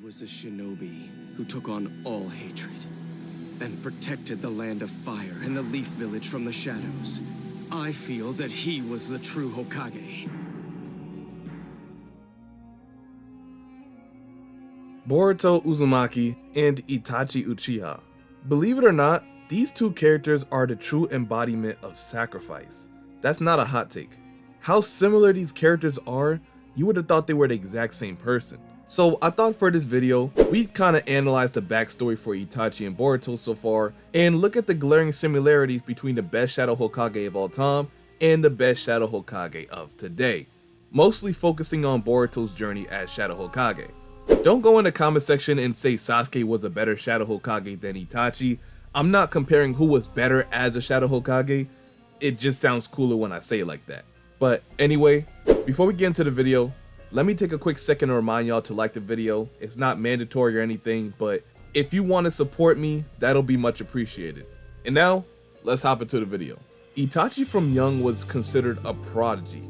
was a shinobi who took on all hatred and protected the land of fire and the Leaf Village from the shadows. I feel that he was the true Hokage. Boruto Uzumaki and Itachi Uchiha. Believe it or not, these two characters are the true embodiment of sacrifice. That's not a hot take. How similar these characters are, you would have thought they were the exact same person. So I thought for this video, we'd kind of analyze the backstory for Itachi and Boruto so far, and look at the glaring similarities between the best Shadow Hokage of all time and the best Shadow Hokage of today, mostly focusing on Boruto's journey as Shadow Hokage. Don't go in the comment section and say Sasuke was a better Shadow Hokage than Itachi. I'm not comparing who was better as a Shadow Hokage, it just sounds cooler when I say it like that. But anyway, before we get into the video, let me take a quick second to remind y'all to like the video. It's not mandatory or anything, but if you want to support me, that'll be much appreciated. And now, let's hop into the video. Itachi from young was considered a prodigy.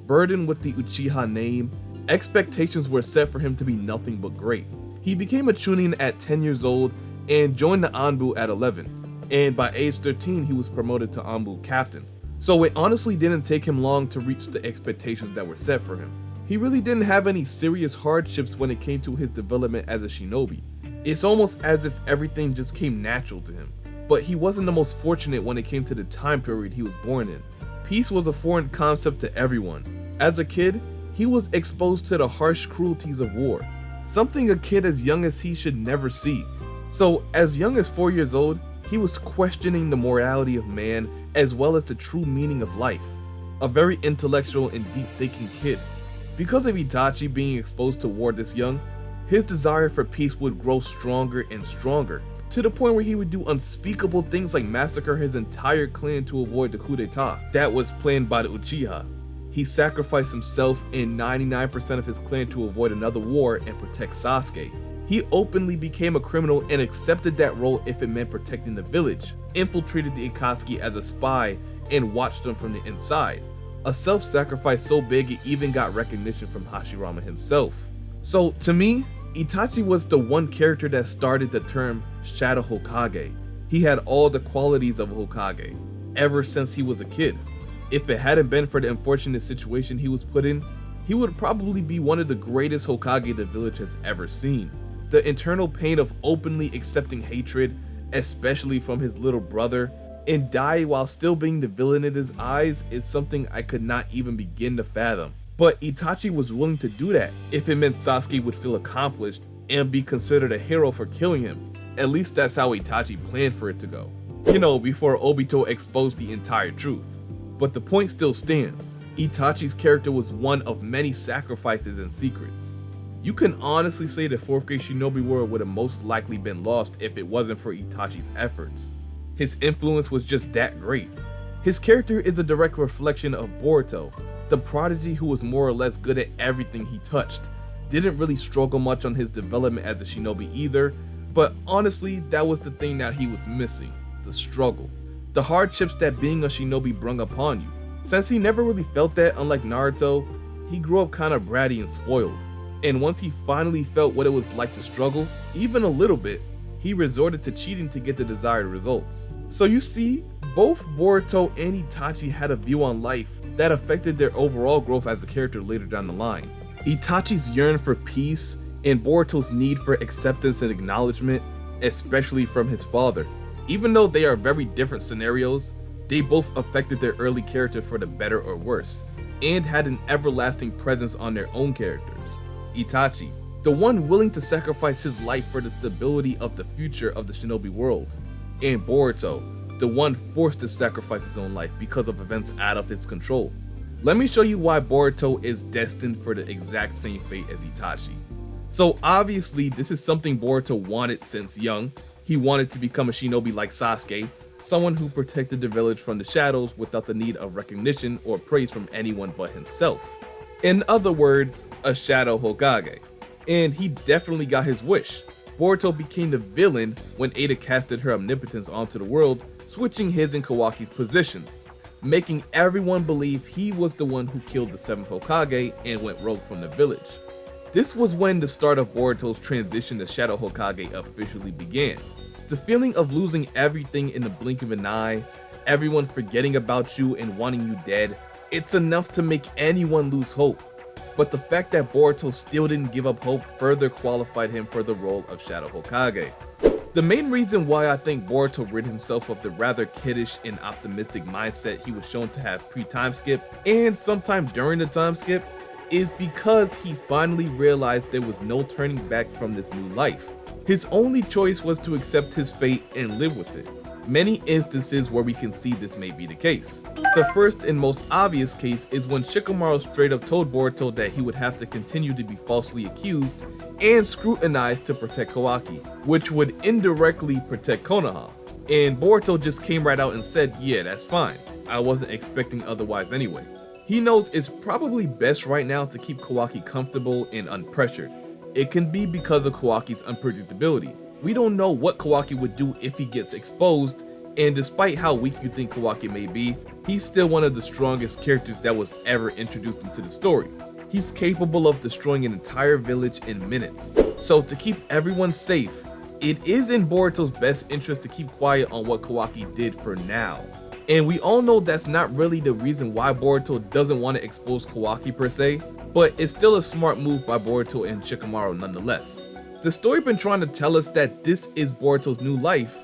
Burdened with the Uchiha name, expectations were set for him to be nothing but great. He became a Chunin at 10 years old and joined the Anbu at 11. And by age 13, he was promoted to Anbu captain. So it honestly didn't take him long to reach the expectations that were set for him. He really didn't have any serious hardships when it came to his development as a shinobi. It's almost as if everything just came natural to him. But he wasn't the most fortunate when it came to the time period he was born in. Peace was a foreign concept to everyone. As a kid, he was exposed to the harsh cruelties of war, something a kid as young as he should never see. So as young as 4 years old, he was questioning the morality of man as well as the true meaning of life. A very intellectual and deep thinking kid. Because of Itachi being exposed to war this young, his desire for peace would grow stronger and stronger, to the point where he would do unspeakable things like massacre his entire clan to avoid the coup d'etat that was planned by the Uchiha. He sacrificed himself and 99% of his clan to avoid another war and protect Sasuke. He openly became a criminal and accepted that role if it meant protecting the village, infiltrated the Akatsuki as a spy, and watched them from the inside. A self-sacrifice so big it even got recognition from Hashirama himself. So to me, Itachi was the one character that started the term Shadow Hokage. He had all the qualities of a Hokage, ever since he was a kid. If it hadn't been for the unfortunate situation he was put in, he would probably be one of the greatest Hokage the village has ever seen. The internal pain of openly accepting hatred, especially from his little brother, and die while still being the villain in his eyes is something I could not even begin to fathom. But Itachi was willing to do that if it meant Sasuke would feel accomplished and be considered a hero for killing him. At least that's how Itachi planned for it to go. You know, before Obito exposed the entire truth. But the point still stands. Itachi's character was one of many sacrifices and secrets. You can honestly say the 4th grade shinobi world would have most likely been lost if it wasn't for Itachi's efforts. His influence was just that great. His character is a direct reflection of Boruto, the prodigy who was more or less good at everything he touched. Didn't really struggle much on his development as a shinobi either, but honestly that was the thing that he was missing, the struggle. The hardships that being a shinobi brung upon you. Since he never really felt that, unlike Naruto, he grew up kind of bratty and spoiled. And once he finally felt what it was like to struggle, even a little bit, he resorted to cheating to get the desired results. So you see, both Boruto and Itachi had a view on life that affected their overall growth as a character later down the line. Itachi's yearn for peace and Boruto's need for acceptance and acknowledgement, especially from his father. Even though they are very different scenarios, they both affected their early character for the better or worse, and had an everlasting presence on their own characters. Itachi, the one willing to sacrifice his life for the stability of the future of the shinobi world, and Boruto, the one forced to sacrifice his own life because of events out of his control. Let me show you why Boruto is destined for the exact same fate as Itachi. So obviously this is something Boruto wanted since young. He wanted to become a shinobi like Sasuke, someone who protected the village from the shadows without the need of recognition or praise from anyone but himself. In other words, a Shadow Hokage. And he definitely got his wish. Boruto became the villain when Ada casted her omnipotence onto the world, switching his and Kawaki's positions, making everyone believe he was the one who killed the 7th Hokage and went rogue from the village. This was when the start of Boruto's transition to Shadow Hokage officially began. The feeling of losing everything in the blink of an eye, everyone forgetting about you and wanting you dead, it's enough to make anyone lose hope. But the fact that Boruto still didn't give up hope further qualified him for the role of Shadow Hokage. The main reason why I think Boruto rid himself of the rather kiddish and optimistic mindset he was shown to have pre-time skip and sometime during the time skip is because he finally realized there was no turning back from this new life. His only choice was to accept his fate and live with it. Many instances where we can see this may be the case. The first and most obvious case is when Shikamaru straight up told Boruto that he would have to continue to be falsely accused and scrutinized to protect Kawaki, which would indirectly protect Konoha. And Boruto just came right out and said, yeah, that's fine. I wasn't expecting otherwise anyway. He knows it's probably best right now to keep Kawaki comfortable and unpressured. It can be because of Kawaki's unpredictability. We don't know what Kawaki would do if he gets exposed, and despite how weak you think Kawaki may be, he's still one of the strongest characters that was ever introduced into the story. He's capable of destroying an entire village in minutes. So to keep everyone safe, it is in Boruto's best interest to keep quiet on what Kawaki did for now. And we all know that's not really the reason why Boruto doesn't want to expose Kawaki per se, but it's still a smart move by Boruto and Shikamaru nonetheless. The story been trying to tell us that this is Boruto's new life,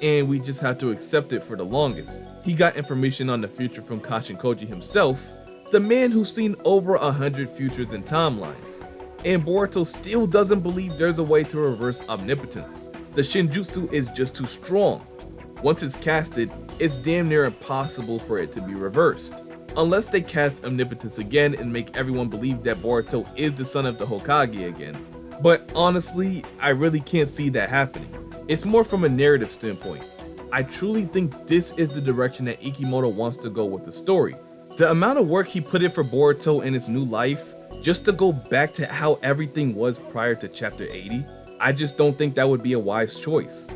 and we just have to accept it for the longest. He got information on the future from KASHIN Koji himself, the man who's seen over 100 futures and timelines. And Boruto still doesn't believe there's a way to reverse omnipotence. The Shinjutsu is just too strong. Once it's casted, it's damn near impossible for it to be reversed. Unless they cast omnipotence again and make everyone believe that Boruto is the son of the Hokage again. But honestly, I really can't see that happening. It's more from a narrative standpoint. I truly think this is the direction that Ikemoto wants to go with the story. The amount of work he put in for Boruto and his new life, just to go back to how everything was prior to chapter 80, I just don't think that would be a wise choice.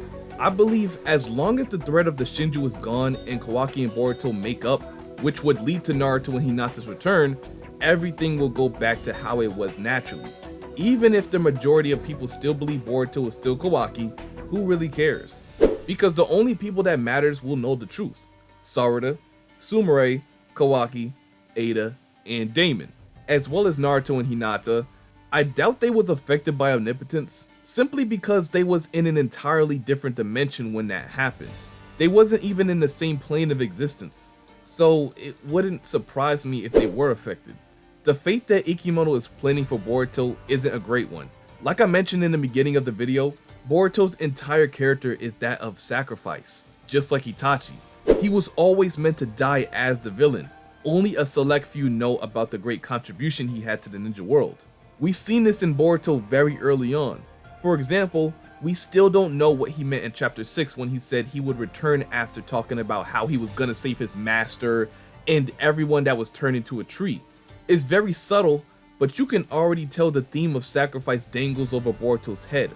I believe as long as the threat of the Shinju is gone and Kawaki and Boruto make up, which would lead to Naruto and Hinata's return, everything will go back to how it was naturally. Even if the majority of people still believe Boruto is still Kawaki, who really cares? Because the only people that matters will know the truth. Sarada, Sumire, Kawaki, Ada, and Damon, as well as Naruto and Hinata. I doubt they was affected by omnipotence simply because they was in an entirely different dimension when that happened. They wasn't even in the same plane of existence, so it wouldn't surprise me if they were affected. The fate that Ikemoto is planning for Boruto isn't a great one. Like I mentioned in the beginning of the video, Boruto's entire character is that of sacrifice, just like Itachi. He was always meant to die as the villain. Only a select few know about the great contribution he had to the ninja world. We've seen this in Boruto very early on. For example, we still don't know what he meant in chapter 6 when he said he would return after talking about how he was gonna save his master and everyone that was turned into a tree. It's very subtle, but you can already tell the theme of sacrifice dangles over Boruto's head.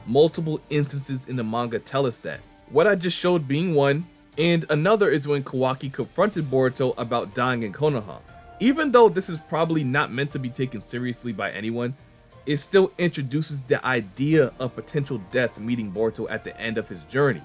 Multiple instances in the manga tell us that. What I just showed being one, and another is when Kawaki confronted Boruto about dying in Konoha. Even though this is probably not meant to be taken seriously by anyone, it still introduces the idea of potential death meeting Boruto at the end of his journey.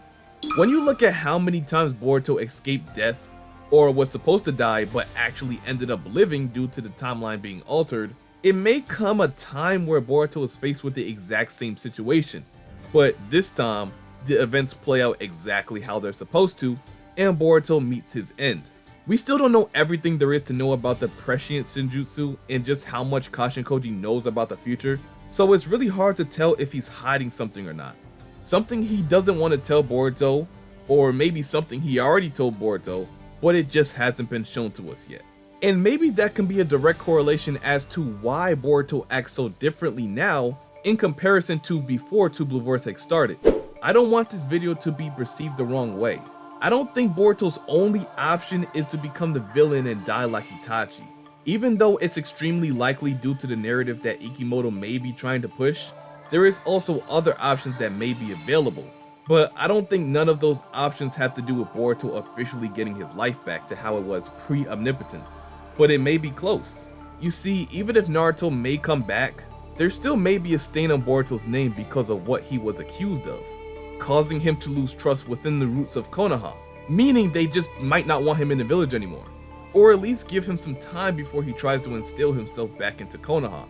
When you look at how many times Boruto escaped death, or was supposed to die but actually ended up living due to the timeline being altered, it may come a time where Boruto is faced with the exact same situation, but this time, the events play out exactly how they're supposed to, and Boruto meets his end. We still don't know everything there is to know about the prescient Shinjutsu and just how much KASHIN Koji knows about the future, so it's really hard to tell if he's hiding something or not. Something he doesn't want to tell Boruto, or maybe something he already told Boruto, but it just hasn't been shown to us yet. And maybe that can be a direct correlation as to why Boruto acts so differently now in comparison to before Two Blue Vortex started. I don't want this video to be perceived the wrong way. I don't think Boruto's only option is to become the villain and die like Itachi. Even though it's extremely likely due to the narrative that Ikemoto may be trying to push, there is also other options that may be available. But I don't think none of those options have to do with Boruto officially getting his life back to how it was pre-omnipotence. But it may be close. You see, even if Naruto may come back, there still may be a stain on Boruto's name because of what he was accused of, causing him to lose trust within the roots of Konoha, meaning they just might not want him in the village anymore, or at least give him some time before he tries to instill himself back into Konoha.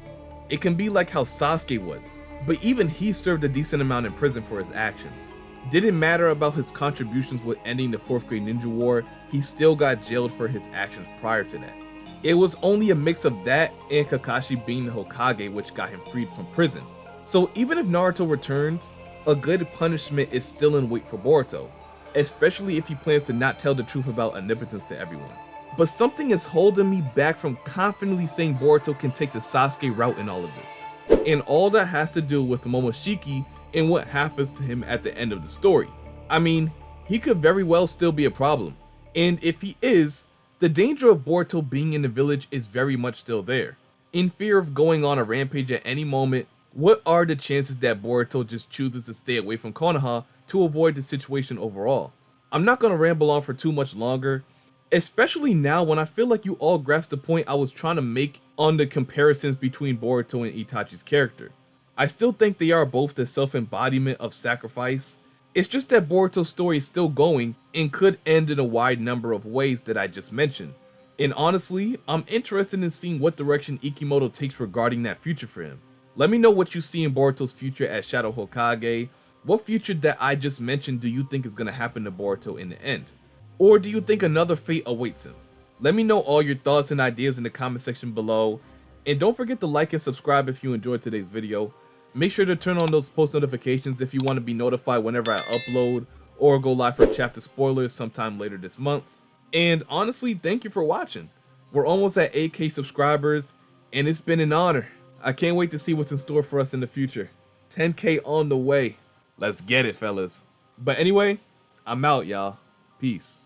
It can be like how Sasuke was, but even he served a decent amount in prison for his actions. Didn't matter about his contributions with ending the 4th grade ninja war, he still got jailed for his actions prior to that. It was only a mix of that and Kakashi being the Hokage which got him freed from prison. So even if Naruto returns, a good punishment is still in wait for Boruto, especially if he plans to not tell the truth about omnipotence to everyone. But something is holding me back from confidently saying Boruto can take the Sasuke route in all of this. And all that has to do with Momoshiki and what happens to him at the end of the story. I mean, he could very well still be a problem. And if he is, the danger of Boruto being in the village is very much still there. In fear of going on a rampage at any moment, what are the chances that Boruto just chooses to stay away from Konoha to avoid the situation overall? I'm not gonna ramble on for too much longer, especially now when I feel like you all grasped the point I was trying to make on the comparisons between Boruto and Itachi's character. I still think they are both the self-embodiment of sacrifice. It's just that Boruto's story is still going and could end in a wide number of ways that I just mentioned. And honestly, I'm interested in seeing what direction Ikemoto takes regarding that future for him. Let me know what you see in Boruto's future as Shadow Hokage. What future that I just mentioned do you think is going to happen to Boruto in the end? Or do you think another fate awaits him? Let me know all your thoughts and ideas in the comment section below. And don't forget to like and subscribe if you enjoyed today's video. Make sure to turn on those post notifications if you want to be notified whenever I upload or go live for chapter spoilers sometime later this month. And honestly, thank you for watching. We're almost at 8K subscribers and it's been an honor. I can't wait to see what's in store for us in the future. 10K on the way. Let's get it, fellas. But anyway, I'm out, y'all. Peace.